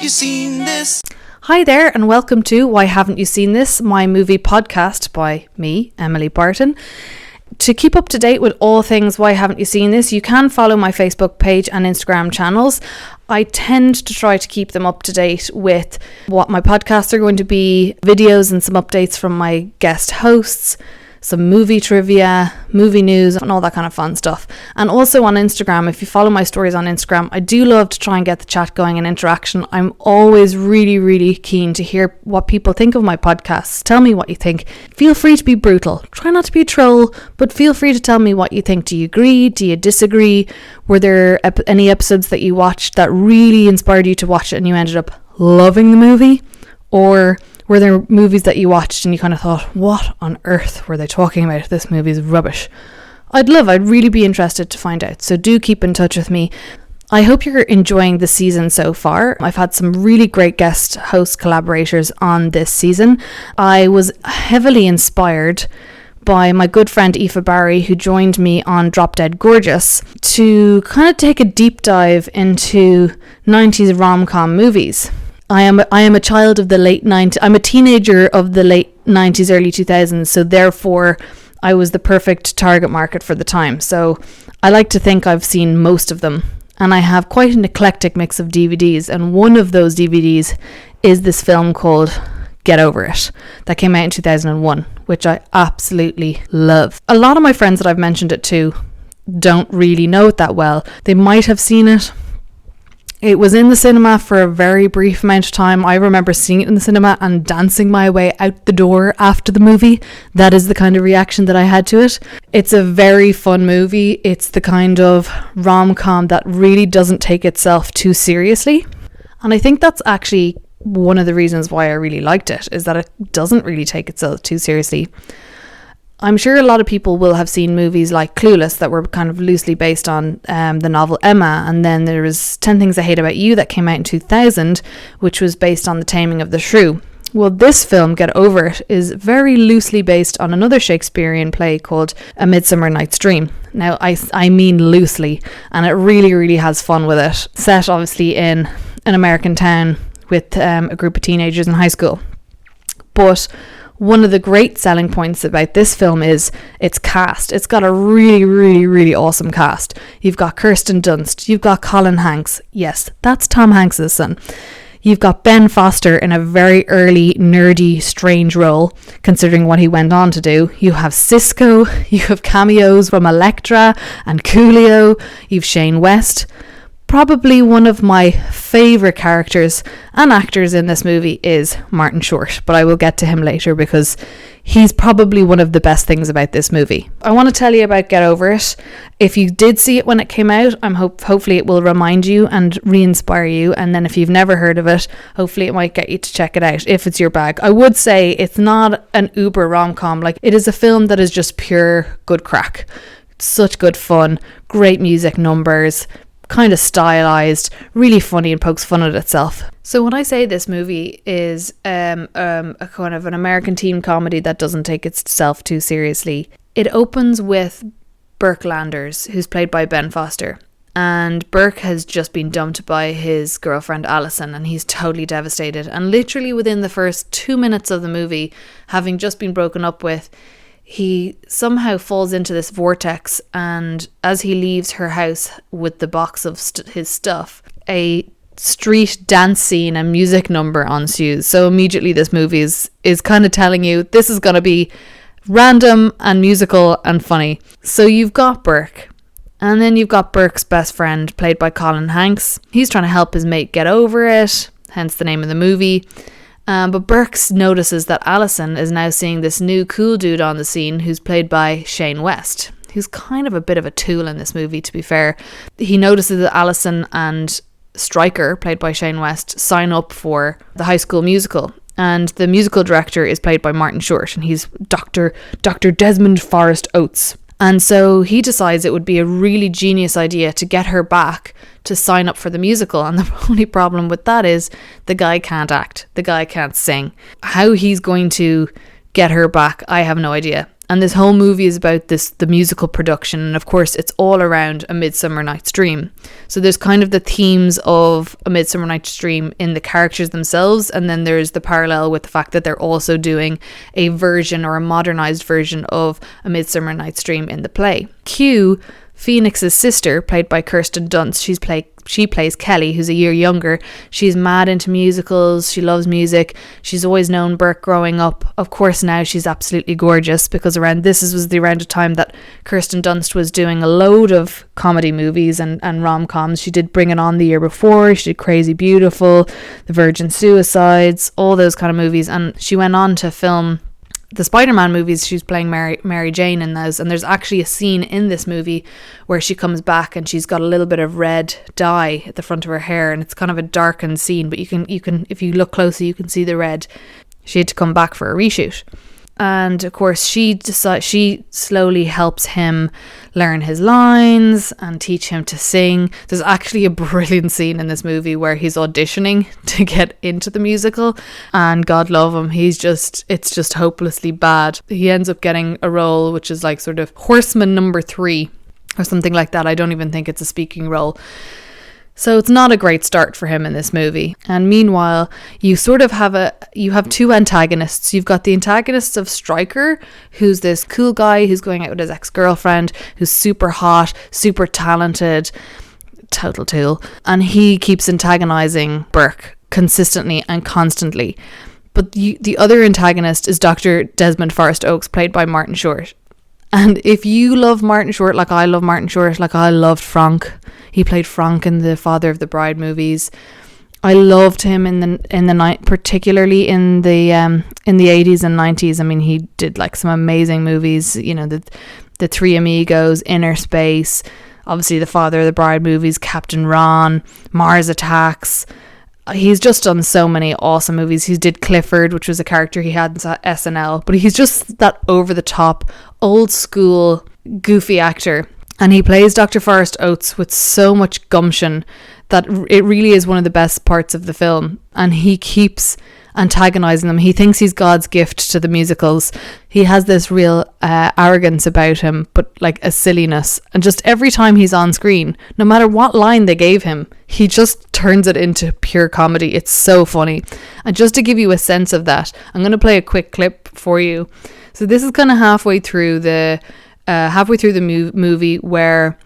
you seen this? Hi there and welcome to Why Haven't You Seen This, my movie podcast by me, Emily Barton. To keep up to date with all things Why Haven't You Seen This, you can follow my Facebook page and Instagram channels. I tend to try to keep them up to date with what my podcasts are going to be, videos and some updates from my guest hosts, some movie trivia, movie news and all that kind of fun stuff. And also on Instagram, if you follow my stories on Instagram, I do love to try and get the chat going and interaction. I'm always really keen to hear what people think of my podcasts. Tell me what you think. Feel free to be brutal. Try not to be a troll, but feel free to tell me what you think. Do you agree? Do you disagree? Were there any episodes that you watched that really inspired you to watch it and you ended up loving the movie? Or were there movies that you watched and you kind of thought, what on earth were they talking about? This movie is rubbish. I'd really be interested to find out. So do keep in touch with me. I hope you're enjoying the season so far. I've had some really great guest host collaborators on this season. I was heavily inspired by my good friend Aoife Barry, who joined me on Drop Dead Gorgeous, to kind of take a deep dive into 90s rom-com movies. I am a child of the late 90s. I'm a teenager of the late 90s, early 2000s. So therefore, I was the perfect target market for the time. So I like to think I've seen most of them. And I have quite an eclectic mix of DVDs. And one of those DVDs is this film called Get Over It that came out in 2001, which I absolutely love. A lot of my friends that I've mentioned it to don't really know it that well. They might have seen it. It was in the cinema for a very brief amount of time. I remember seeing it in the cinema and dancing my way out the door after the movie. That is the kind of reaction that I had to it. It's a very fun movie. It's the kind of rom-com that really doesn't take itself too seriously. And I think that's actually one of the reasons why I really liked it, is that it doesn't really take itself too seriously. I'm sure a lot of people will have seen movies like Clueless that were kind of loosely based on the novel Emma, and then there was 10 Things I Hate About You that came out in 2000, which was based on The Taming of the Shrew. Well, this film, Get Over It, is very loosely based on another Shakespearean play called A Midsummer Night's Dream. Now, I mean loosely, and it really has fun with it. Set, obviously, in an American town with a group of teenagers in high school. But one of the great selling points about this film is its cast. It's got a really awesome cast. You've got Kirsten Dunst. You've got Colin Hanks. Yes, that's Tom Hanks' son. You've got Ben Foster in a very early, nerdy, strange role, considering what he went on to do. You have Cisco. You have cameos from Elektra and Coolio. You've Shane West. Probably one of my favourite characters and actors in this movie is Martin Short, but I will get to him later because he's probably one of the best things about this movie. I want to tell you about Get Over It. If you did see it when it came out, hopefully it will remind you and re-inspire you, and then if you've never heard of it, hopefully it might get you to check it out if it's your bag. I would say it's not an uber rom-com, like it is a film that is just pure good crack. Such good fun, great music numbers, kind of stylized, really funny and pokes fun at itself. So when I say this movie is a kind of an American teen comedy that doesn't take itself too seriously, it opens with Burke Landers, who's played by Ben Foster. And Burke has just been dumped by his girlfriend Alison, and he's totally devastated. And literally within the first 2 minutes of the movie, having just been broken up with, he somehow falls into this vortex, and as he leaves her house with the box of his stuff, a street dance scene and music number ensues. So immediately this movie is kind of telling you this is going to be random and musical and funny. So you've got Burke, and then you've got Burke's best friend played by Colin Hanks. He's trying to help his mate get over it, hence the name of the movie. But Burke notices that Alison is now seeing this new cool dude on the scene who's played by Shane West, who's kind of a bit of a tool in this movie, to be fair. He notices that Alison and Stryker, played by Shane West, sign up for the High School Musical. And the musical director is played by Martin Short, and he's Dr. Desmond Forrest Oates. And so he decides it would be a really genius idea to get her back to sign up for the musical. And the only problem with that is the guy can't act. The guy can't sing. How he's going to get her back, I have no idea. And this whole movie is about the musical production. And of course, it's all around A Midsummer Night's Dream. So there's kind of the themes of A Midsummer Night's Dream in the characters themselves. And then there's the parallel with the fact that they're also doing a version or a modernized version of A Midsummer Night's Dream in the play. Q, Phoenix's sister, played by Kirsten Dunst, she plays Kelly, who's a year younger. She's mad into musicals. She loves music. She's always known Burke growing up. Of course, now she's absolutely gorgeous, because this was the around the time that Kirsten Dunst was doing a load of comedy movies and rom-coms. She did Bring It On the year before. She did Crazy Beautiful, The Virgin Suicides, all those kind of movies. And she went on to film the Spider-Man movies. She's playing Mary Jane in those, and there's actually a scene in this movie where she comes back and she's got a little bit of red dye at the front of her hair, and it's kind of a darkened scene, but you can if you look closely you can see the red. She had to come back for a reshoot. And of course she slowly helps him learn his lines and teach him to sing. There's actually a brilliant scene in this movie where he's auditioning to get into the musical, and God love him, it's just hopelessly bad. He ends up getting a role which is like sort of horseman number 3 or something like that. I don't even think it's a speaking role. So it's not a great start for him in this movie. And meanwhile, you sort of have two antagonists. You've got the antagonists of Stryker, who's this cool guy who's going out with his ex-girlfriend, who's super hot, super talented, total tool. And he keeps antagonizing Burke consistently and constantly. But the other antagonist is Dr. Desmond Forrest Oakes, played by Martin Short. And if you love Martin Short like I love Martin Short, like I loved Frank, he played Frank in the Father of the Bride movies. I loved him in the night, particularly in the 80s and 90s. I mean, he did like some amazing movies. You know, the Three Amigos, Inner Space, obviously the Father of the Bride movies, Captain Ron, Mars Attacks. He's just done so many awesome movies. He did Clifford, which was a character he had in SNL, but he's just that over-the-top, old-school, goofy actor. And he plays Dr. Forrest Oakes with so much gumption that it really is one of the best parts of the film. And he keeps antagonizing them. He thinks he's God's gift to the musicals. He has this real arrogance about him, but like a silliness. And just every time he's on screen, no matter what line they gave him, he just turns it into pure comedy. It's so funny. And just to give you a sense of that, I'm going to play a quick clip for you. So this is kind of halfway through the movie, where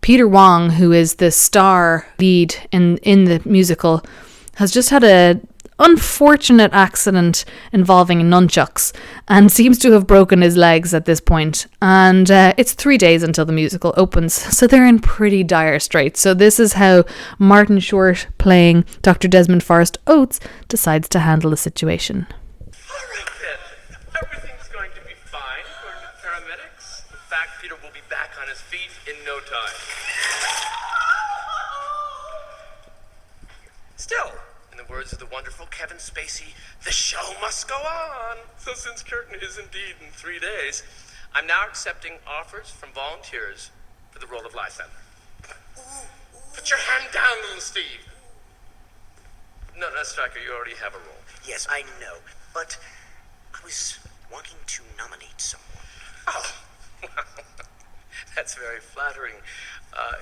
Peter Wong, who is the star lead in the musical, has just had a unfortunate accident involving nunchucks and seems to have broken his legs at this point. And it's 3 days until the musical opens, so they're in pretty dire straits. So this is how Martin Short, playing Dr. Desmond Forrest Oakes, decides to handle the situation. All right then, everything's going to be fine according to the paramedics. In fact, Peter will be back on his feet in no time. Still, in the words of the wonderful Kevin Spacey, the show must go on. So since curtain is indeed in 3 days, I'm now accepting offers from volunteers for the role of Lysa. Put your hand down, little Steve. No, Stryker, you already have a role. Yes, I know, but I was wanting to nominate someone. Oh, well, that's very flattering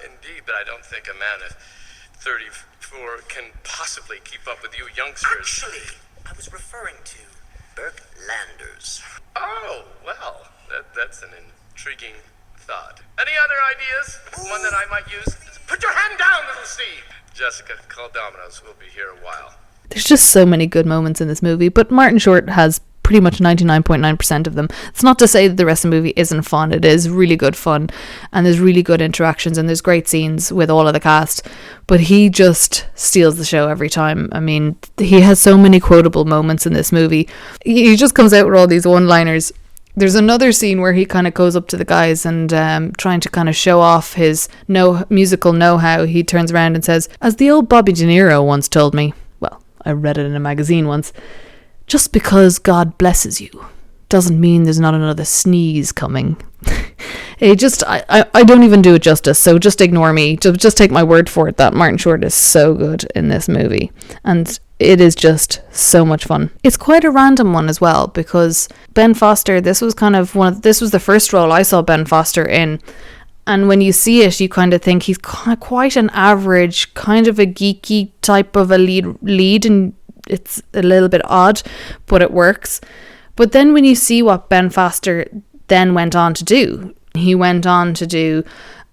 indeed, but I don't think a man of 34 can possibly keep up with you youngsters. Actually, I was referring to Burke Landers. Oh, well, that's an intriguing thought. Any other ideas? One that I might use? Put your hand down, little Steve! Jessica, call Domino's. We'll be here a while. There's just so many good moments in this movie, but Martin Short has pretty much 99.9% of them. It's not to say that the rest of the movie isn't fun. It is really good fun, and there's really good interactions, and there's great scenes with all of the cast, but he just steals the show every time. I mean, he has so many quotable moments in this movie. He just comes out with all these one-liners. There's another scene where he kind of goes up to the guys and trying to kind of show off his musical know-how. He turns around and says, "As the old Bobby De Niro once told me," well, I read it in a magazine once, "just because God blesses you doesn't mean there's not another sneeze coming." I don't even do it justice, so just ignore me. Just take my word for it that Martin Short is so good in this movie. And it is just so much fun. It's quite a random one as well, because Ben Foster, this was the first role I saw Ben Foster in. And when you see it, you kind of think he's quite an average, kind of a geeky type of a lead, and it's a little bit odd, but it works. But then when you see what Ben Foster then went on to do, he went on to do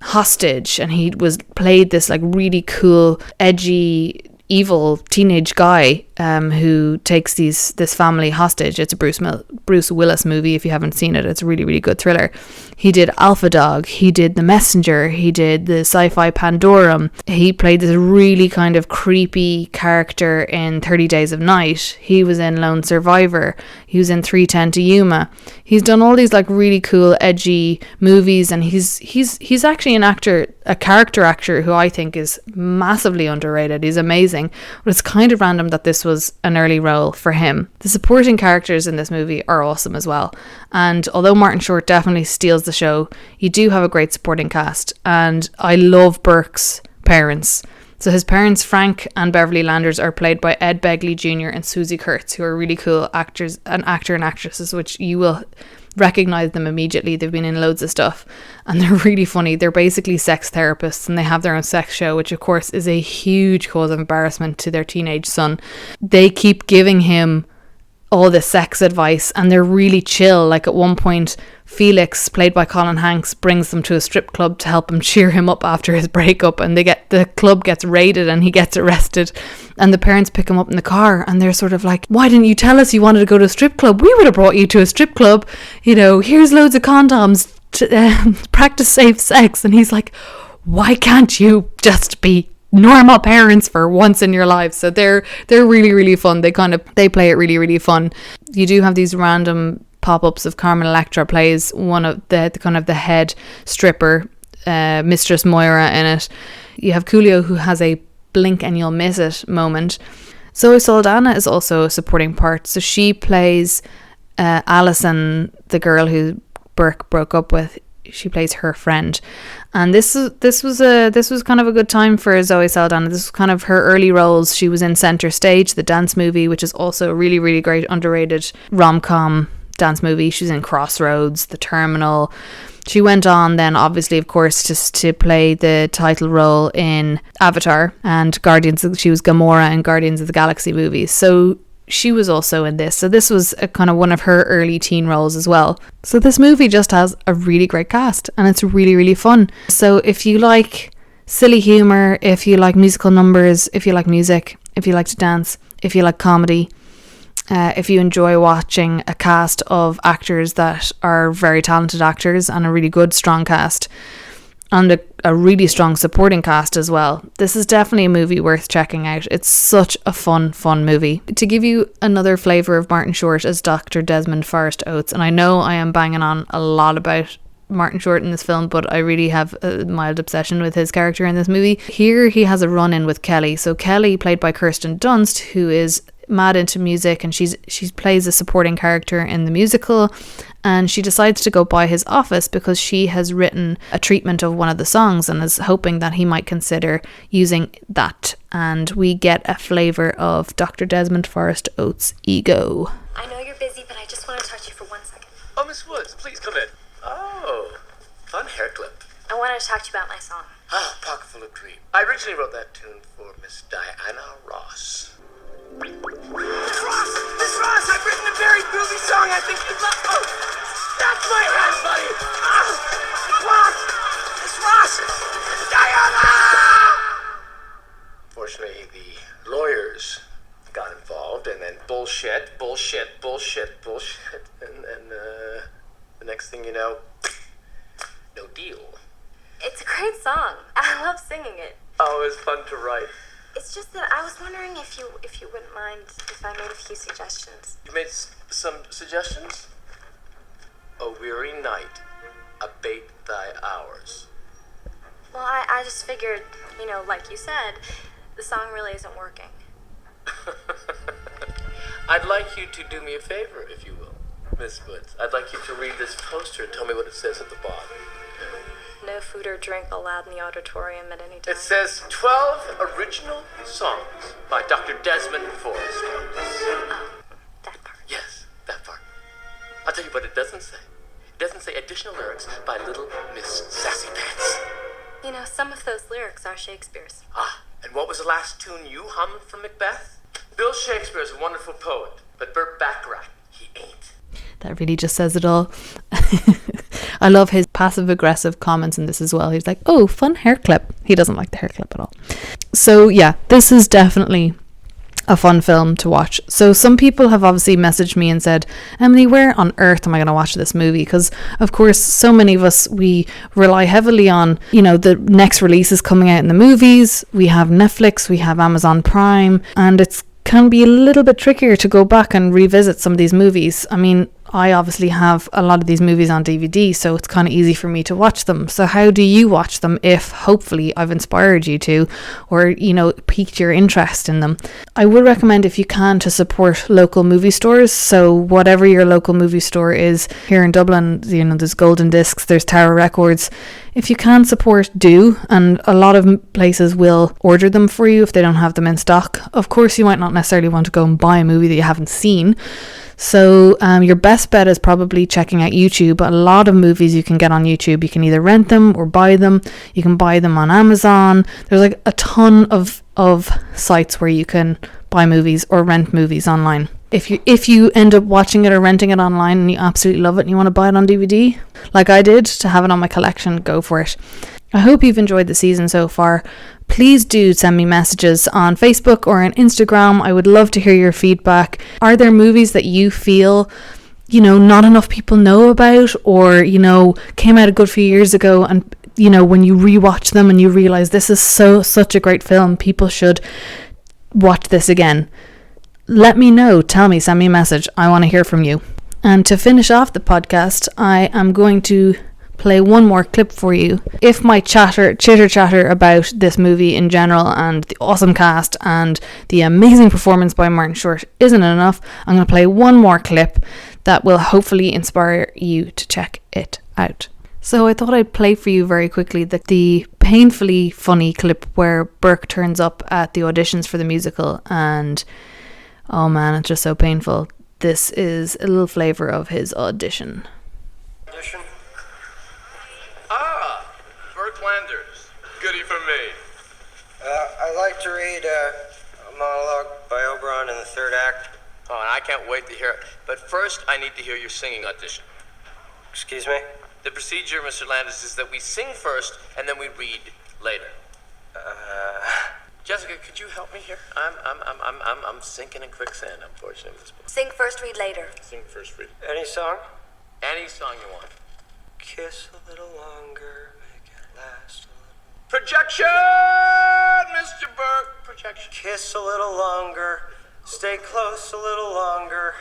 Hostage, and he played this like really cool, edgy, evil teenage guy who takes this family hostage. It's a Bruce Willis movie. If you haven't seen it, it's a really, really good thriller. He did Alpha Dog, he did The Messenger, he did the sci-fi Pandorum. He played this really kind of creepy character in 30 Days of Night. He was in Lone Survivor. He was in 3:10 to Yuma. He's done all these like really cool, edgy movies, and he's actually a character actor who I think is massively underrated. He's amazing, but it's kind of random that this was an early role for him. The supporting characters in this movie are awesome as well, and although Martin Short definitely steals the show, you do have a great supporting cast, and I love Burke's parents. So his parents, Frank and Beverly Landers, are played by Ed Begley Jr. and Susie Kurtz, who are really cool actor and actresses, which you will recognize them immediately. They've been in loads of stuff, and they're really funny. They're basically sex therapists, and they have their own sex show, which of course is a huge cause of embarrassment to their teenage son. They keep giving him all the sex advice, and they're really chill. Like at one point, Felix, played by Colin Hanks, brings them to a strip club to help him cheer him up after his breakup, and the club gets raided and he gets arrested, and the parents pick him up in the car, and they're sort of like, why didn't you tell us you wanted to go to a strip club? We would have brought you to a strip club, here's loads of condoms to practice safe sex. And he's like, why can't you just be normal parents for once in your life? So they're really, really fun. They play it really, really fun. You do have these random pop-ups of Carmen Electra plays one of the kind of the head stripper, Mistress Moira, in it. You have Coolio, who has a blink and you'll miss it moment. Zoe Saldana is also a supporting part, so she plays Alison, the girl who Burke broke up with. She plays her friend, and this was kind of a good time for Zoe Saldana. This was kind of her early roles. She was in Center Stage, the dance movie, which is also a really, really great underrated rom-com dance movie. She's in Crossroads, The Terminal. She went on then, obviously, of course, just to play the title role in Avatar and Guardians. She was Gamora in Guardians of the Galaxy movies. So she was also in this. So this was a kind of one of her early teen roles as well. So this movie just has a really great cast, and it's really, really fun. So if you like silly humour, if you like musical numbers, if you like music, if you like to dance, if you like comedy, if you enjoy watching a cast of actors that are very talented actors and a really good, strong cast, and a really strong supporting cast as well, this is definitely a movie worth checking out. It's such a fun movie. To give you another flavour of Martin Short as Dr. Desmond Forrest Oates, and I know I am banging on a lot about Martin Short in this film, but I really have a mild obsession with his character in this movie. Here he has a run-in with Kelly. So Kelly, played by Kirsten Dunst, who is mad into music, and she plays a supporting character in the musical, and she decides to go by his office because she has written a treatment of one of the songs and is hoping that he might consider using that. And we get a flavour of Dr. Desmond Forrest Oates' ego. I know you're busy, but I just want to talk to you for 1 second. Oh, Miss Woods, please come in. Oh, fun hair clip. I wanted to talk to you about my song. Ah, pocket full of dream. I originally wrote that tune for Miss Diana Ross. Miss Ross, I've written a very groovy song I think you'd love. Oh, that's my hand, buddy. Oh, Miss Ross, Diana! Fortunately, the lawyers got involved, and then bullshit, and then the next thing you know, no deal. It's a great song. I love singing it. Oh, it was fun to write. It's just that I was wondering if you wouldn't mind if I made a few suggestions. You made some suggestions? A weary night, abate thy hours. Well, I just figured, like you said, the song really isn't working. I'd like you to do me a favor, if you will, Miss Woods. I'd like you to read this poster and tell me what it says at the bottom. No food or or drink allowed in the auditorium at any time? It says 12 original songs by Dr. Desmond Forrest. Oh, that part. Yes, that part. I'll tell you what it doesn't say. It doesn't say additional lyrics by Little Miss Sassy Pants. You know, some of those lyrics are Shakespeare's. Ah, and what was the last tune you hummed from Macbeth? Bill Shakespeare's a wonderful poet, but Burt Bacharach, he ain't. That really just says it all. I love his passive-aggressive comments in this as well. He's like, oh, fun hair clip. He doesn't like the hair clip at all. So yeah, this is definitely a fun film to watch. So some people have obviously messaged me and said, Emily, where on earth am I going to watch this movie? Because of course so many of us, we rely heavily on, you know, the next releases coming out in the movies. We have Netflix, we have Amazon Prime, and it's can be a little bit trickier to go back and revisit some of these movies. I mean, I obviously have a lot of these movies on DVD, so it's kind of easy for me to watch them. So how do you watch them if hopefully I've inspired you to, or, you know, piqued your interest in them? I would recommend, if you can, to support local movie stores. So whatever your local movie store is here in Dublin, you know, there's Golden Discs, there's Tower Records. If you can support, do. And a lot of places will order them for you if they don't have them in stock. Of course, you might not necessarily want to go and buy a movie that you haven't seen. So your best bet is probably checking out YouTube. A lot of movies you can get on YouTube. You can either rent them or buy them. You can buy them on Amazon. There's like a ton of sites where you can buy movies or rent movies online. If you end up watching it or renting it online and you absolutely love it and you want to buy it on DVD, like I did, to have it on my collection, go for it. I hope you've enjoyed the season so far. Please do send me messages on Facebook or on Instagram. I would love to hear your feedback. Are there movies that you feel, you know, not enough people know about, or, you know, came out a good few years ago, and, you know, when you rewatch them and you realize this is such a great film, people should watch this again? Let me know. Tell me. Send me a message. I want to hear from you. And to finish off the podcast, I am going to play one more clip for you. If my chitter chatter about this movie in general and the awesome cast and the amazing performance by Martin Short isn't enough, I'm going to play one more clip that will hopefully inspire you to check it out. So I thought I'd play for you very quickly the painfully funny clip where Burke turns up at the auditions for the musical, and oh man, it's just so painful. This is a little flavour of his audition. Audition? Ah, Burke Landers. Goody for me. I'd like to read a monologue by Oberon in the third act. Oh, and I can't wait to hear it. But first, I need to hear your singing audition. Excuse me? The procedure, Mr. Landers, is that we sing first and then we read later. Jessica, could you help me here? I'm sinking in quicksand, unfortunately. With this book. Sing first, read later. Sing first, read. Any song? Any song you want. Kiss a little longer, make it last a little. Projection, Mr. Burke. Projection. Kiss a little longer, stay close a little longer.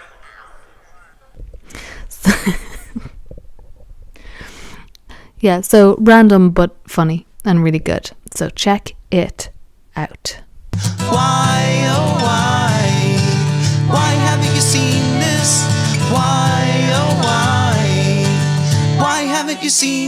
Yeah, so random but funny and really good. So check it out. Why, oh why haven't you seen this? Why, oh why haven't you seen